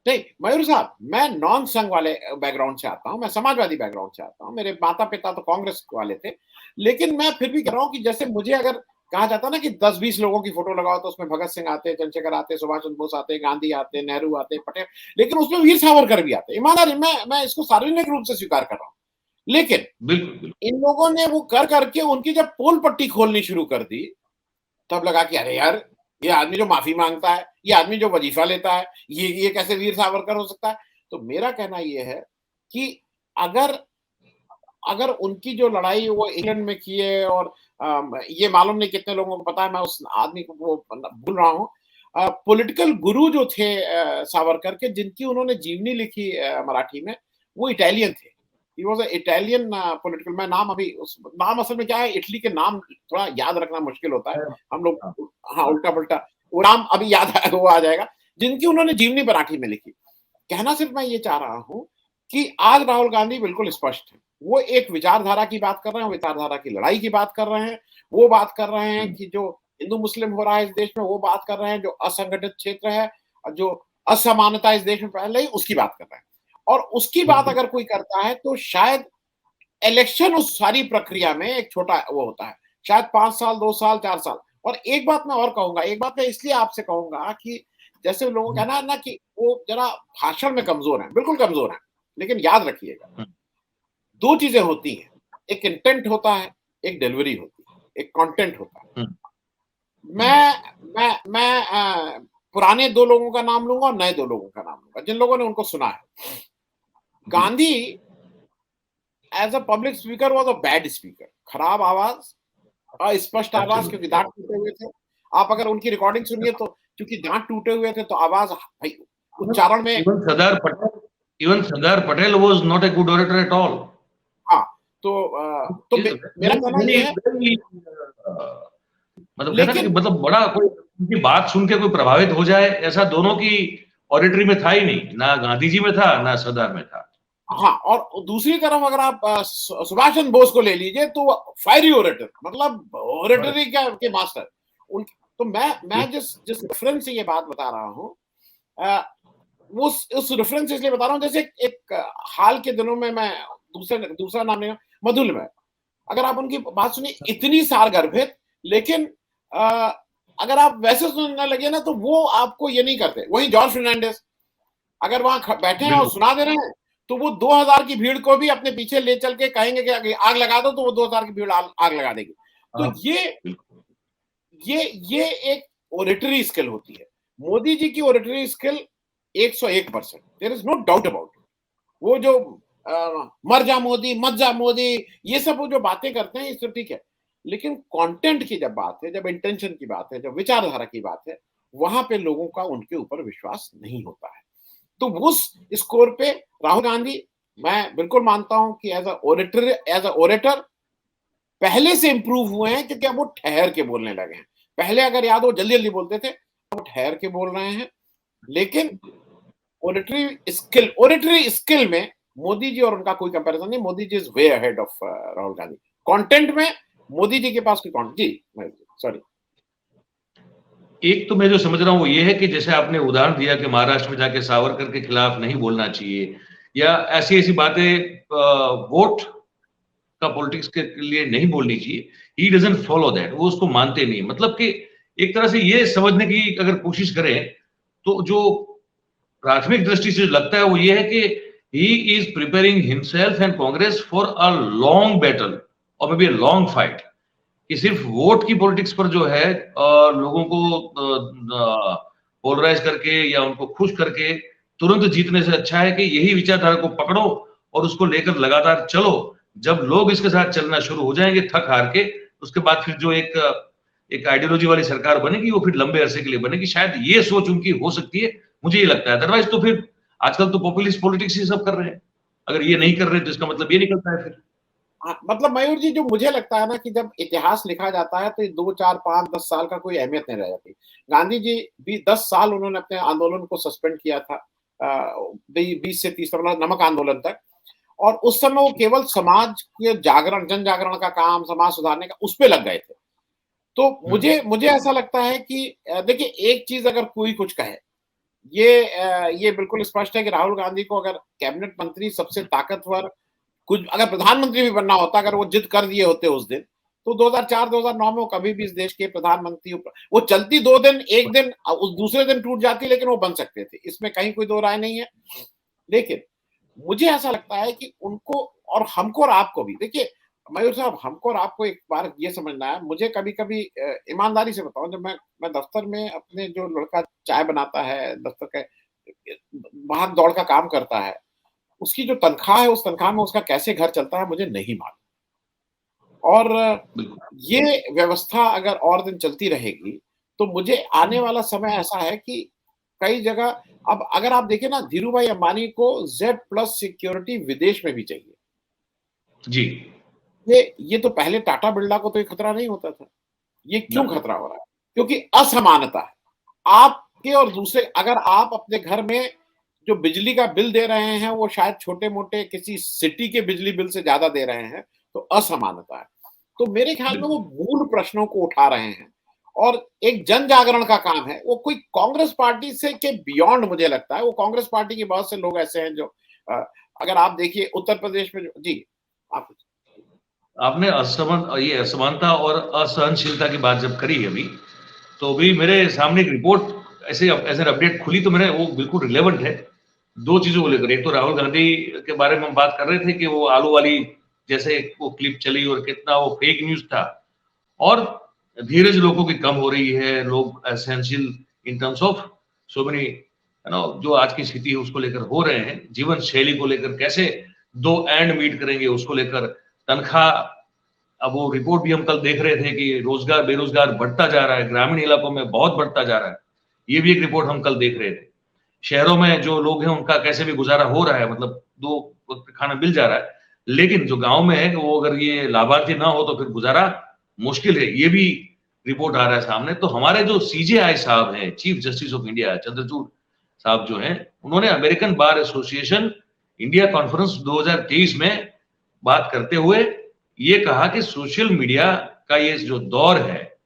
[SPEAKER 2] नहीं मयूर साहब, मैं नॉन संघ वाले बैकग्राउंड से आता हूं, मैं समाजवादी बैकग्राउंड से आता हूं, मेरे माता पिता तो कांग्रेस वाले थे। लेकिन मैं फिर भी कह रहा हूं कि जैसे मुझे अगर कहा जाता ना कि 10-20 लोगों की फोटो लगाओ, तो उसमें भगत सिंह आते, चंद्रशेखर आते, सुभाष चंद्र बोस आते, गांधी आते, नेहरू आते, पटेल, लेकिन उसमें वीर सावरकर भी आते। ईमानदारी, मैं इसको सार्वजनिक रूप से स्वीकार कर रहा हूं। लेकिन
[SPEAKER 1] बिल्कुल। बिल्कुल।
[SPEAKER 2] इन लोगों ने वो कर करके उनकी जब पोल पट्टी खोलनी शुरू कर दी, तब लगा कि अरे यार, ये आदमी जो माफी मांगता है, ये आदमी जो वजीफा लेता है, ये कैसे वीर सावरकर हो सकता है। तो मेरा कहना ये है कि अगर अगर उनकी जो लड़ाई वो इंग्लैंड में की है, और ये मालूम नहीं कितने लोगों को पता है, मैं उस आदमी को वो भूल रहा हूँ, पॉलिटिकल गुरु जो थे सावरकर के, जिनकी उन्होंने जीवनी लिखी मराठी में, वो इटालियन थे, he was a Italian political, मैं नाम अभी उस नाम असल में क्या है, इटली के नाम थोड़ा याद रखना मुश्किल होता है। हम लोग
[SPEAKER 1] हाँ,
[SPEAKER 2] हाँ,
[SPEAKER 1] हाँ,
[SPEAKER 2] उल्टा-पुल्टा वो नाम अभी याद आया, वो आ जाएगा, जिनकी उन्होंने जीवनी मराठी में लिखी। कहना सिर्फ मैं ये चाह रहा हूँ कि आज राहुल गांधी बिल्कुल स्पष्ट है। वो एक विचारधारा की बात कर रहे हैं, विचारधारा की लड़ाई की बात कर रहे हैं। वो बात कर रहे हैं
[SPEAKER 1] हुँ,
[SPEAKER 2] कि जो हिंदू-मुस्लिम हो रहा है इस देश में, वो बात कर रहे हैं, जो असंगठित क्षेत्र है और जो असमानता इस देश में फैल रही है, उसकी बात कर रहे हैं। और उसकी बात
[SPEAKER 1] बिल्कुल।
[SPEAKER 2] अगर कोई करता है तो शायद इलेक्शन उस सारी प्रक्रिया में एक छोटा वो होता है। शायद 5 साल, 2 साल, 4 साल। और एक बात मैं और कहूँगा, एक बात मैं इसलिए आपसे कहूँगा कि जैसे लोगों का
[SPEAKER 1] हुँ,
[SPEAKER 2] कहना है ना कि वो ज़रा भाषण में कमज़ोर हैं, बिल्कुल कमज़ोर हैं। लेकिन याद रखिएगा,
[SPEAKER 1] हुँ,
[SPEAKER 2] 2 चीज़ें होती हैं, एक इंटेंट होता है, एक डिलीवरी होती है, एक कंटेंट होता है।
[SPEAKER 1] हुँ, हुँ,
[SPEAKER 2] मैं पुराने 2 लोगों का नाम लूँगा और नए 2 लोगों का नाम लूँगा, जिन लोगों ने उनको सुना है।
[SPEAKER 1] जी।
[SPEAKER 2] Gandhi as a public speaker was a bad speaker, खराब आवाज़, अस्पष्ट आवाज़, क्योंकि
[SPEAKER 1] एब्सोल्यूटली।
[SPEAKER 2] दाँत टूटे हुए थे। आप अगर उनकी रिकॉर्डिंग सुनिए तो क्योंकि दाँत टूटे हुए थे तो आवाज़ भई
[SPEAKER 1] इवन
[SPEAKER 2] उच्चारण में
[SPEAKER 1] even Sardar Patel was not a good orator at all.
[SPEAKER 2] हाँ, तो
[SPEAKER 1] इज़
[SPEAKER 2] मेरा
[SPEAKER 1] वेरी
[SPEAKER 2] कहना
[SPEAKER 1] वेरी
[SPEAKER 2] ये है,
[SPEAKER 1] वेरी मतलब कहते हैं ना कि
[SPEAKER 2] लेकिन
[SPEAKER 1] मतलब बड़ा कोई उनकी बात सुन के कोई प्रभावित हो जाए, ऐसा दोनों की ऑरेटरी में था ही नहीं। ना गांधी जी में था, ना सरदार में था।
[SPEAKER 2] हाँ, और दूसरी तरफ अगर आप सुभाष चंद्र बोस को ले लीजिए तो फायरी ओरेटर, मतलब ओरेटरी
[SPEAKER 1] करेक्ट,
[SPEAKER 2] का के मास्टर। उन तो मैं
[SPEAKER 1] बिल्कुल।
[SPEAKER 2] जिस जिस रेफरेंस से ये बात बता रहा हूँ, अ, उस रेफरेंस से इसलिए बता रहा हूँ, जैसे एक हाल के दिनों में मैं दूसरे दूसरा नाम लेना, मधुलिमा। अगर आप उनकी बात सुनिए, इतनी सारगर्भित, लेकिन अ, अगर आप वैसे सुनने लगे ना तो वो आपको ये नहीं करते। वहीं जॉर्ज फर्नांडिस अगर वहाँ बैठे हैं और
[SPEAKER 1] बिल्कुल।
[SPEAKER 2] सुना दे रहे हैं, तो वो 2000 की भीड़ को भी अपने पीछे ले चल के कहेंगे कि आग लगा दो, तो वो 2000 की भीड़ आग लगा देगी। तो
[SPEAKER 1] हाँ,
[SPEAKER 2] ये
[SPEAKER 1] बिल्कुल।
[SPEAKER 2] ये ये एक ओरेटरी स्किल होती है। मोदी जी की oratory skill 101%, there is no doubt about it. वो जो मर जा मोदी, मत जा मोदी, ये सब वो जो बातें करते हैं, ये सब ठीक है। लेकिन कंटेंट की जब बात है, जब इंटेंशन की बात है, जब विचारधारा की बात है, वहां पे लोगों का उनके ऊपर विश्वास नहीं होता है। तो उस स्कोर पे राहुल गांधी, मैं बिल्कुल मानता हूं कि एज अ ओरेटर पहले से इंप्रूव हुए हैं, क्योंकि अब वो ठहर के बोलने लगे हैं। पहले अगर याद हो जल्दी जल्दी बोलते थे, अब वो ठहर के बोल रहे हैं। लेकिन ओरेटरी स्किल में मोदी जी और उनका कोई कंपैरिजन नहीं। Modi ji is way ahead of Rahul Gandhi. Content में मोदी जी के पास कोई कंटेंट जी, सॉरी।
[SPEAKER 1] एक तो मैं जो समझ रहा हूँ वो ये है कि जैसे आपने उदाहरण दिया कि महाराष्ट्र में जाके सावरकर के खिलाफ नहीं बोलना चाहिए या ऐसी-ऐसी बातें वोट का पॉलिटिक्स के लिए नहीं बोलनी चाहिए। ही डज़न्ट फॉलो दैट, वो उसको मानते नहीं। मतलब कि एक तरह से ये समझने की अगर कोशिश करें, तो जो प्राथमिक दृष्टि से लगता है वो ये है कि he is preparing himself and Congress for a long battle और may be a long fight. कि सिर्फ वोट की पॉलिटिक्स पर जो है लोगों को पोलराइज करके या उनको खुश करके तुरंत जीतने से अच्छा है कि यही विचारधारा को पकड़ो और उसको लेकर लगातार चलो। जब लोग इसके साथ चलना शुरू हो जाएंगे थक हार के, उसके बाद फिर जो एक आइडियोलॉजी वाली सरकार बनेगी वो फिर लंबे अरसे के लिए बनेगी। शायद ये सोच उनकी हो सकती है, मुझे ये लगता है। अदरवाइज तो फिर आजकल तो पॉपुलिस्ट पॉलिटिक्स ही सब कर रहे हैं। अगर ये नहीं कर रहे तो इसका मतलब ये निकलता है फिर।
[SPEAKER 2] हाँ, मतलब मयूर जी, जो मुझे लगता है ना कि जब इतिहास लिखा जाता है तो ये 2, 4, 5, 10 साल का कोई अहमियत नहीं रह जाती। गांधी जी भी 10 साल उन्होंने अपने आंदोलन को सस्पेंड किया था, 20 से 30, मतलब नमक आंदोलन तक। और उस समय वो केवल समाज के जागरण, जन जागरण का काम, समाज सुधारने का, उस पे लग गए थे। तो
[SPEAKER 1] हम्म,
[SPEAKER 2] मुझे मुझे ऐसा लगता है कि देखिए, एक चीज अगर कोई कुछ कहे, ये बिल्कुल स्पष्ट है कि राहुल गांधी को अगर कैबिनेट मंत्री, सबसे ताकतवर, कुछ अगर प्रधानमंत्री भी बनना होता, अगर वो जिद कर दिए होते उस दिन, तो 2004-2009 में वो कभी भी इस देश के प्रधानमंत्री, वो चलती 2 दिन, एक दिन उस दूसरे दिन टूट जाती, लेकिन वो बन सकते थे, इसमें कहीं कोई दो राय नहीं है। लेकिन मुझे ऐसा लगता है कि उनको और हमको और आपको भी, देखिए मयूर साहब, हमको और आपको एक बार ये समझना है, मुझे कभी कभी ईमानदारी से बताऊं, जब मैं दफ्तर में, अपने जो लड़का चाय बनाता है दफ्तर के, भाग दौड़ का काम करता है, उसकी जो तनख्वाह है, उस तनख्वाह में उसका कैसे घर चलता है मुझे नहीं मालूम। और
[SPEAKER 1] बिल्कुल।
[SPEAKER 2] ये व्यवस्था अगर और दिन चलती रहेगी, तो मुझे आने वाला समय ऐसा है कि कई जगह, अब अगर आप देखें ना, धीरूभाई अंबानी को जेड प्लस सिक्योरिटी विदेश में भी चाहिए।
[SPEAKER 1] जी।
[SPEAKER 2] ये तो पहले टाटा बिरला को तो ये खतरा नहीं होता था। ये क्यों खतरा हो रहा है? क्योंकि असमानता है। आपके और दूसरे, अगर आप अपने घर में जो बिजली का बिल दे रहे हैं, वो शायद छोटे-मोटे किसी सिटी के बिजली बिल से ज़्यादा दे रहे हैं, तो असमानता है। तो मेरे ख्याल में वो मूल प्रश्नों को उठा रहे हैं और एक जन जागरण का काम है। वो कोई कांग्रेस पार्टी से के बियॉन्ड मुझे लगता है। वो कांग्रेस पार्टी के बहुत से लोग ऐसे हैं जो अ, अगर आप देखिए उत्तर प्रदेश में जी, आप
[SPEAKER 1] आपने ये असमानता और असहनशीलता की बात जब करी अभी, तो अभी मेरे सामने एक रिपोर्ट ऐसे एज एन अपडेट खुली, तो मैंने वो बिल्कुल रिलेवेंट है 2 चीज़ों को लेकर। एक तो राहुल गांधी के बारे में हम बात कर रहे थे कि वो आलू वाली जैसे वो क्लिप चली और कितना वो फेक न्यूज़ था, और धीरज लोगों की कम हो रही है, लोग असहनशील in terms of so many जो आज की स्थिति है उसको लेकर हो रहे हैं, जीवन शैली को लेकर कैसे 2 एंड मीट करेंगे उसको लेकर, तनख्वाह। अब वो रिपोर्ट भी हम कल देख रहे थे कि रोजगार बेरोजगार बढ़ता जा रहा है, ग्रामीण इलाकों में बहुत बढ़ता जा रहा है। ये भी एक रिपोर्ट हम कल देख रहे थे। शहरों में जो लोग हैं उनका कैसे भी गुजारा हो रहा है, मतलब 2 वक्त खाना मिल जा रहा है, लेकिन जो गांव में है वो अगर ये लाभार्थी ना हो तो फिर गुजारा मुश्किल है। ये भी रिपोर्ट आ रहा है सामने। तो हमारे जो सीजेआई साहब हैं, chief justice of India Chandrachud साहब जो हैं, उन्होंने American bar association India conference 2023 में बात करते हुए ये कहा कि सोशल मीडिया का ये जो दौर है,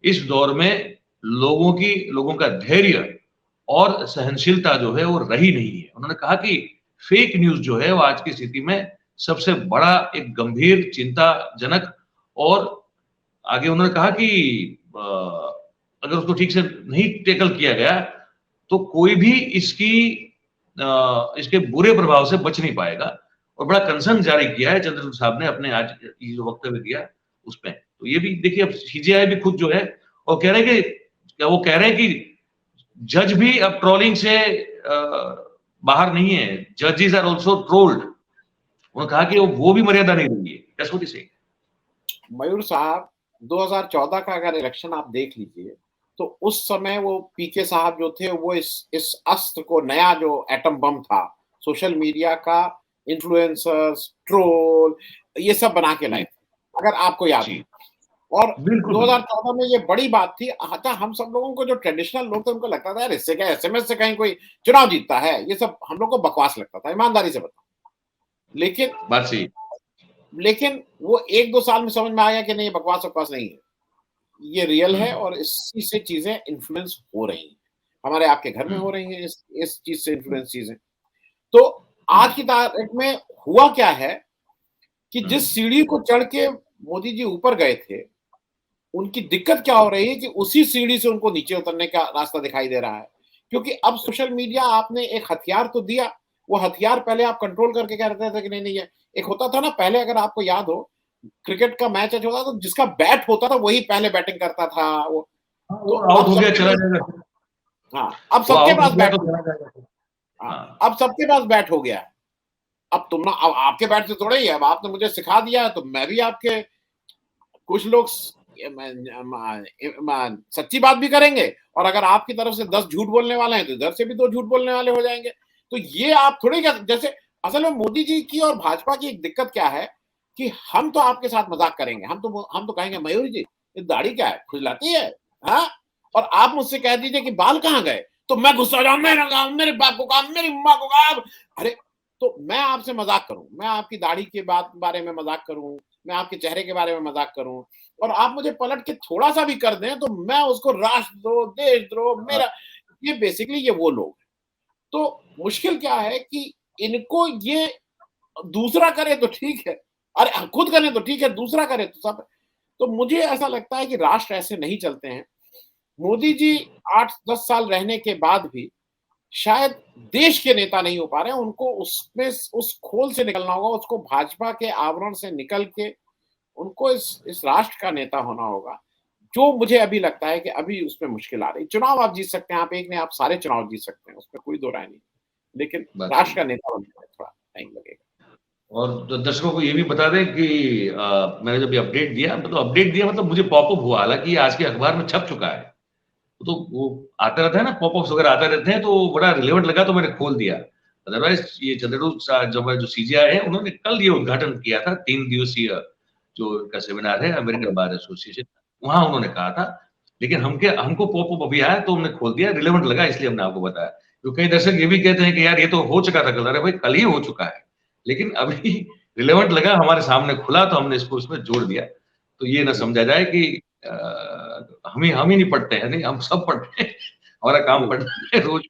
[SPEAKER 1] इस दौर में लोगों का धैर्य और सहनशीलता जो है वो रही नहीं है। उन्होंने कहा कि फेक न्यूज़ जो है वो आज की स्थिति में सबसे बड़ा एक गंभीर चिंताजनक, और आगे उन्होंने कहा कि अगर उसको ठीक से नहीं टैकल किया गया तो कोई भी इसके बुरे प्रभाव से बच नहीं पाएगा, और बड़ा कंसर्न जारी किया है चंद्रचूड़ साहब ने अपने आज ये जो वक्तव्य दिया उसमें। तो ये भी देखिए, अब सीजेआई भी खुद जो है वो कह रहे हैं कि जज भी अब ट्रोलिंग से बाहर नहीं है, जजेस आर आल्सो ट्रोल्ड। उन्होंने कहा कि वो भी मर्यादा नहीं रही है। That's what he said.
[SPEAKER 2] Mayur साहब, 2014 का अगर इलेक्शन आप देख लीजिए, तो उस समय वो पीके साहब जो थे, वो इस अस्त्र को, नया जो एटम बम था, सोशल मीडिया का, इन्फ्लुएंसर्स, ट्रोल, ये सब बना के लाए थे, अगर आपको याद है। और 2014 में ये बड़ी बात थी। अच्छा, हम सब लोगों को, जो ट्रेडिशनल लोग थे, उनको लगता था यार इससे क्या, एसएमएस से कहीं कोई चुनाव जीतता है, ये सब हम लोग को बकवास लगता था, ईमानदारी से बताओ। लेकिन
[SPEAKER 1] बात सही,
[SPEAKER 2] लेकिन वो 1-2 साल में समझ में आ गया कि नहीं, ये बकवास नहीं है, ये रियल है और इसी से चीजें इन्फ्लुएंस हो रही हैं। हमारे आपके घर में हो रही हैं इस चीज से इन्फ्लुएंस चीजें। तो आज की तारीख में हुआ क्या है कि जिस सीढ़ी को चढ़ के मोदी जी ऊपर गए थे, उनकी दिक्कत क्या हो रही है कि उसी सीढ़ी से उनको नीचे उतरने का रास्ता दिखाई दे रहा है। क्योंकि अब सोशल मीडिया आपने एक हथियार तो दिया, वो हथियार पहले आप कंट्रोल करके कह रहे थे कि नहीं ये एक होता था ना पहले, अगर आपको याद हो, क्रिकेट का मैच होता था तो जिसका बैट होता था वही पहले बैटिंग करता था। वो
[SPEAKER 1] तो आउट हो गया चला जाएगा।
[SPEAKER 2] हाँ, अब सबके पास बैट,
[SPEAKER 1] हाँ,
[SPEAKER 2] अब सबके पास बैट हो गया है। अब तुम ना, अब आपके बैट से थोड़ा ही है, अब आपने मुझे सिखा दिया तो मैं भी आपके, कुछ लोग सच्ची बात भी करेंगे और अगर आपकी तरफ से 10 झूठ बोलने वाले हैं तो इधर से भी 2 झूठ बोलने वाले हो जाएंगे। तो ये आप थोड़ी, जैसे असल में मोदी जी की और भाजपा की एक दिक्कत क्या है कि हम तो आपके साथ मजाक करेंगे, हम तो कहेंगे मयूर जी ये दाढ़ी क्या है, खुजलाती है, हाँ, और आप मुझसे कह दीजिए कि बाल कहाँ गए तो मैं गुस्सा हो जाऊं, मेरे बाप को काम, मेरी माँ को काम। अरे, तो मैं आपसे मजाक करूं, मैं आपकी दाढ़ी के बारे में मजाक करूं, मैं आपके चेहरे के बारे में मजाक करूं, और आप मुझे पलट के थोड़ा सा भी कर दें तो मैं उसको राष्ट्रद्रोह, देशद्रोह, मेरा, ये बेसिकली ये वो लोग हैं। तो मुश्किल क्या है कि इनको ये दूसरा करे तो ठीक है, अरे खुद करे तो ठीक है, दूसरा करे तो सब। तो मुझे ऐसा लगता है कि राष्ट्र ऐसे नहीं चलते हैं। मोदी जी 8-10 साल रहने के बाद भी शायद देश के नेता नहीं हो पा रहे हैं, उनको उसमें उस खोल से निकलना होगा, उसको भाजपा के आवरण से निकल के उनको इस राष्ट्र का नेता होना होगा, जो मुझे अभी लगता है कि अभी उसमें मुश्किल आ रही। चुनाव आप जीत सकते हैं, आप एक ने आप सारे चुनाव जीत सकते हैं, उसमें कोई दो राय नहीं, लेकिन राष्ट्र का नेता बनने में थोड़ा टाइम लगेगा।
[SPEAKER 1] और दर्शकों को ये भी बता दें कि मैंने जब अपडेट दिया, मतलब मुझे पॉपअप हुआ, हालांकि आज के अखबार में छप चुका है, तो वो आता रहता है ना, पॉपअप्स वगैरह आते रहते हैं, तो बड़ा रिलेवेंट लगा तो मैंने खोल दिया। अदरवाइज ये चंद्रचूड़ जो CGI है, उन्होंने कल ये उद्घाटन किया था 3 दिवसीय जो उनका सेमिनार है अमेरिकन बार एसोसिएशन, वहां उन्होंने कहा था। लेकिन हमको पॉपअप अभी आया तो हमने खोल दिया, रिलेवेंट लगा इसलिए हमने आपको बताया। तो कई दर्शक ये भी कहते हैं कि यार ये तो हो चुका था कल। अरे भाई कल ही हो चुका है, लेकिन अभी रिलेवेंट लगा, हमारे सामने खुला तो हमने इसको उसमें जोड़ दिया। तो ये ना समझा जाए कि हम ही नहीं पढ़ते हैं, नहीं हम सब पढ़ते हैं, हमारा काम पढ़ना है रोज।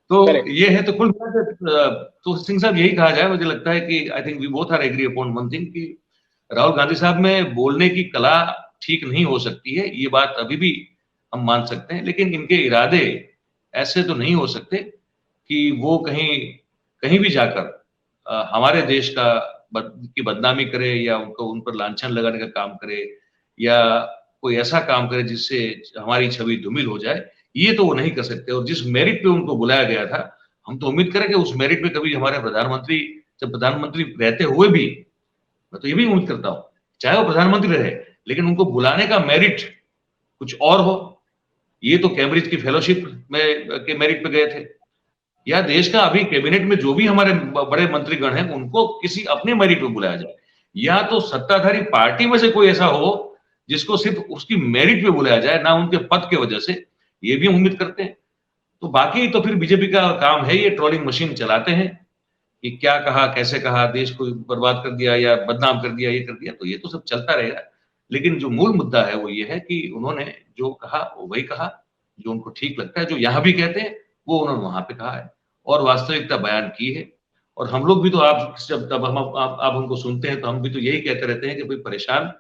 [SPEAKER 1] तो ये है, तो कुल तो सिंह साहब यही कहा जाए, मुझे लगता है कि I think we both are agree upon one thing कि राहुल गांधी साहब में बोलने की कला ठीक नहीं हो सकती है, ये बात अभी भी हम मान सकते हैं, लेकिन इनके इरादे ऐसे तो नहीं हो सकते कि वो कहीं भी जाकर हमारे देश की बदनामी करे या उनको उन पर लांछन लगाने का काम करे या कोई ऐसा काम करे जिससे हमारी छवि धूमिल हो जाए। ये तो वो नहीं कर सकते। और जिस मेरिट पे उनको बुलाया गया था, हम तो उम्मीद करें कि उस मेरिट पे कभी हमारे प्रधानमंत्री, जब प्रधानमंत्री रहते हुए भी, मैं तो ये भी उम्मीद करता हूँ चाहे वो प्रधानमंत्री रहे, लेकिन उनको बुलाने का मेरिट कुछ और हो। ये तो कैम्ब्रिज की फेलोशिप के मेरिट पे गए थे, या देश का अभी कैबिनेट में जो भी हमारे बड़े मंत्रीगण हैं उनको किसी अपने मेरिट पे बुलाया जाए, या तो सत्ताधारी पार्टी में से कोई ऐसा हो जिसको सिर्फ उसकी मेरिट पे बुलाया जाए, ना उनके पद के वजह से। ये भी उम्मीद करते हैं। तो बाकी तो फिर बीजेपी का काम है, ये ट्रोलिंग मशीन चलाते हैं कि क्या कहा, कैसे कहा, देश को बर्बाद कर दिया या बदनाम कर दिया, ये कर दिया, तो ये तो सब चलता रहेगा। लेकिन जो मूल मुद्दा है वो ये है कि उन्होंने जो कहा वो वही कहा, जो उनको ठीक लगता है, जो यहाँ भी कहते हैं वो उन्होंने वहां पे कहा है और वास्तविकता बयान की है। और हम लोग भी तो जब आप हमको सुनते हैं तो हम भी तो यही कहते रहते हैं कि भाई परेशान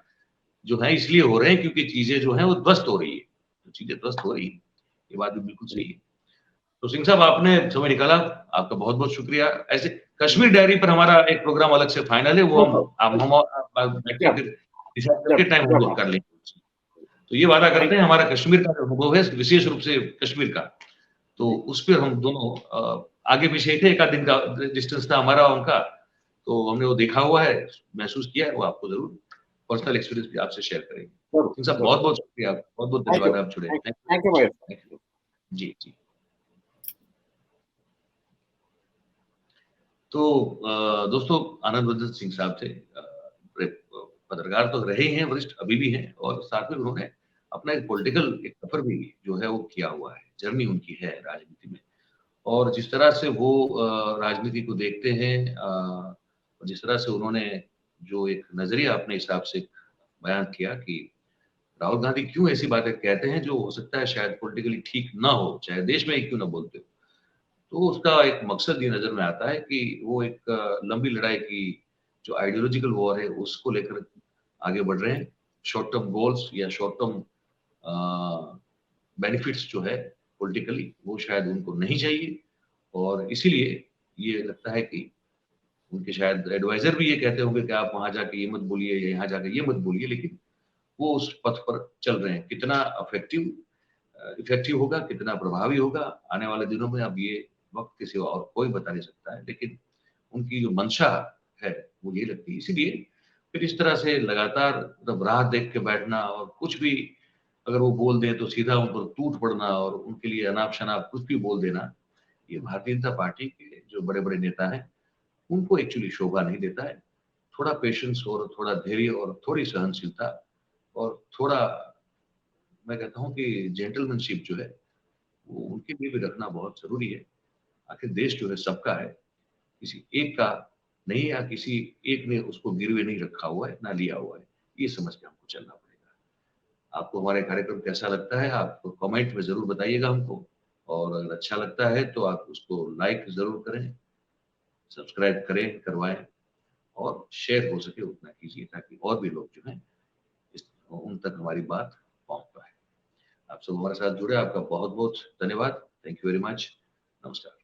[SPEAKER 1] जो है इसलिए हो रहे हैं क्योंकि चीजें जो है वो ध्वस्त हो रही है, तो चीजें ध्वस्त हो रही है, ये बात भी बिल्कुल सही है। तो सिंह साहब आपने समय निकाला, आपका बहुत बहुत शुक्रिया। ऐसे कश्मीर डायरी पर हमारा एक प्रोग्राम अलग से फाइनल है, वो हम टाइम हम लोग कर लेंगे। तो ये वादा करते हैं हमारा कश्मीर का अनुभव है, विशेष रूप से कश्मीर का, तो उस पर हम दोनों आगे पीछे थे, एक आध दिन का डिस्टेंस था हमारा उनका, तो हमने वो देखा हुआ है, महसूस किया है, वो आपको जरूर पर्सनल एक्सपीरियंस भी आपसे शेयर करेंगे। सिंह साहब बहुत बहुत शुक्रिया, बहुत बहुत धन्यवाद, आप जुड़े।
[SPEAKER 2] थैंक यू भाई।
[SPEAKER 1] जी जी। तो दोस्तों, आनंद वर्धन सिंह साहब थे, पत्रकार तो रहे हैं, वरिष्ठ अभी भी हैं, और साथ में उन्होंने अपना एक पॉलिटिकल एक सफर भी जो है वो किया हुआ है, जर्नी उनकी है राजनीति में। और जिस तरह से वो राजनीति को देखते हैं, जिस तरह से उन्होंने जो एक नजरिया अपने हिसाब से बयान किया कि राहुल गांधी क्यों ऐसी बातें कहते हैं जो हो सकता है शायद पॉलिटिकली ठीक ना हो, चाहे देश में ही क्यों ना बोलते हो, तो उसका एक मकसद ये नजर में आता है कि वो एक लंबी लड़ाई की जो आइडियोलॉजिकल वॉर है उसको लेकर आगे बढ़ रहे हैं। शॉर्ट टर्म गोल्स या शॉर्ट टर्म बेनिफिट्स जो है पॉलिटिकली, वो शायद उनको नहीं चाहिए, और इसीलिए ये लगता है कि उनके शायद एडवाइजर भी ये कहते होंगे कि आप वहां जाके ये मत बोलिए या यहाँ जाके ये मत बोलिए, लेकिन वो उस पथ पर चल रहे हैं। कितना इफेक्टिव होगा, कितना प्रभावी होगा आने वाले दिनों में, अब ये वक्त किसी और कोई बता नहीं सकता है, लेकिन उनकी जो मंशा है वो ये लगती है। इसीलिए फिर इस तरह से लगातार मतलब राह देख के बैठना, और कुछ भी अगर वो बोल दें तो सीधा उन पर टूट पड़ना और उनके लिए अनाप शनाप कुछ भी बोल देना, ये भारतीय जनता पार्टी के जो बड़े बड़े नेता हैं उनको एक्चुअली शोभा नहीं देता है। थोड़ा पेशेंस और थोड़ा धैर्य और थोड़ी सहनशीलता और थोड़ा, मैं कहता हूँ कि जेंटलमैनशिप जो है वो उनके लिए भी रखना बहुत जरूरी है। आखिर देश जो है सबका है, किसी एक का नहीं, या किसी एक ने उसको गिरवे नहीं रखा हुआ है, ना लिया हुआ है, ये समझ के हमको चलना पड़ेगा। आपको हमारे कार्यक्रम कैसा लगता है आप कमेंट में जरूर बताइएगा हमको, और अगर अच्छा लगता है तो आप उसको लाइक जरूर करें, सब्सक्राइब करें, करवाएं, और शेयर हो सके उतना कीजिए ताकि और भी लोग जो हैं उन तक हमारी बात पहुंच पाए। आप सब हमारे साथ जुड़े, आपका बहुत बहुत धन्यवाद। Thank you very much. नमस्कार।